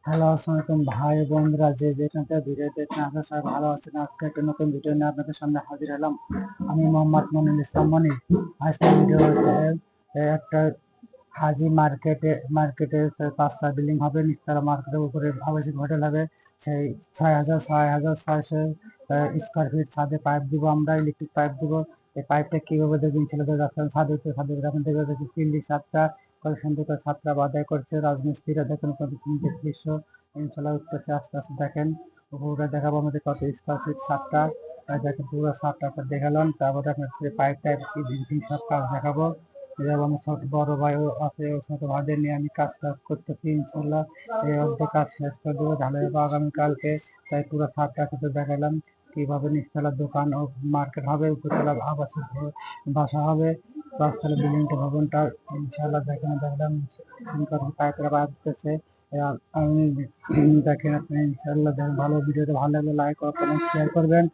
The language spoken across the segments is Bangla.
হ্যালো, আসসালামু আলাইকুম ভাই বন্ধুরা, যে যেখান থেকে ভিডিও দেখছেন আপনারা সবাই ভালো আছেন। আজকে একটা নতুন ভিডিও নিয়ে আপনাদের সামনে হাজির হলাম। আমি মোহাম্মদ মনির ইসলাম মনি। আজকের ভিডিও হচ্ছে একটা হাজি মার্কেটে 5টা বিল্ডিং হবে, নিচতলা মার্কেটের উপরে আবাসিক হোটেল হবে। সেই 6,600 স্কোয়ার ফিট ছাদে পাইপ দিব, আমরা ইলেকট্রিক পাইপ দিব। এই পাইপটা কিভাবে দেখবেন ছেলেদের রাস্তায় ছাদে যখন দেখবে দেখি তিনটি ছাদটা কত সুন্দর করে ছাদটা বাধাই করছে রাজমিস্ত্রিরা। দেখেন কত সুন্দর দৃশ্য ইনশাল্লাহ উঠতেছে আস্তে আস্তে। দেখেন পুরোটা দেখাবো আমাদের কত স্কোয়ার ফিট ছাদটা। দেখেন পুরো ছাদটা আপনার দেখালাম, তারপরে আপনার পাইপ টাইপ সব কাজ দেখাবো। এবং আমার ছোট বড় ভাইও আছে, ও ছোট ভাইদের নিয়ে আমি কাজ করতেছি ইনশাল্লাহ। এই অর্ধেক কাজ শেষ করে দেবো, ঢালাই হবে আগামীকালকে। তাই পুরো ছাদটা কিন্তু দেখালাম কিভাবে নিচতলা দোকান ও মার্কেট হবে, উপরতলা আবাসিক বাসা হবে, পাঁচতলা বিল্ডিংটা ভবনটা ইনশাল্লাহ দেখলাম পাইপের বাঁধতেছে। আমি দেখেন আপনি ইনশাল্লাহ দেখেন। ভালো ভিডিওটা ভালো লাগলে লাইক কমেন্ট শেয়ার করবেন।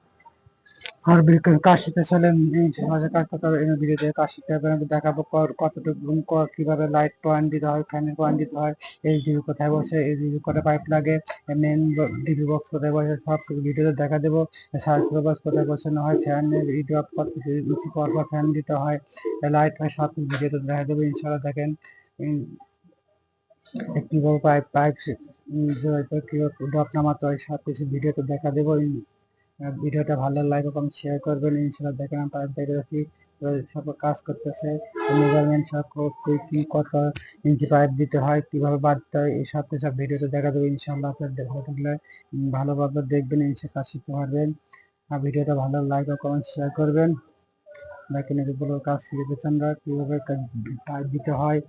আর কাজ শিখতে চাইলে সহজে কাজ করতে হবে। এই ভিডিওতে কাজ শিখতে হবে, আমি দেখাবো কতটুকু কিভাবে লাইট পয়েন্ট দিতে হয়, ফ্যানের পয়েন্ট দিতে হয়, এইচডিবি কোথায় বসে, এইচডিবি করে পাইপ লাগে, মেন ডিবি বক্স কোথায় বসে, সব কিছু ভিডিওতে দেখা দেবো। সার্কিট বক্স কোথায় বসানো হয়, ফ্যানের ড্রপ কত কিছু পরপর ফ্যান দিতে হয়, লাইট হয়, সব কিছু ভিডিওতে দেখা দেবো ইনশাল্লাহ। দেখেন কিভাবে পাইপ পাইপ কিভাবে ড্রপ নামাতে হয়, সব কিছু ভিডিওতে দেখা দেবো। ভিডিওটা ভালো লাইক এবং শেয়ার করবেন ইনশাল্লাহ। দেখেন আমি পাইপ দেখে যাচ্ছি, সব কাজ করতেছে। মেজারমেন্ট সব কি কত ইঞ্চি পাইপ দিতে হয়, কিভাবে বাঁধতে হয়, এই সব কিছু ভিডিওতে দেখা দেবো ইনশাল্লাহ। আপনার ভালো থাকলে ভালোভাবে দেখবেন, ইনশাল্লাহ কাজ শিখতে পারবেন। আর ভিডিওটা ভালো লাইক ও কমেন্ট শেয়ার করবেন। দেখেন এগুলো কাজ শিখেছি আমরা, কিভাবে পাইপ দিতে হয়,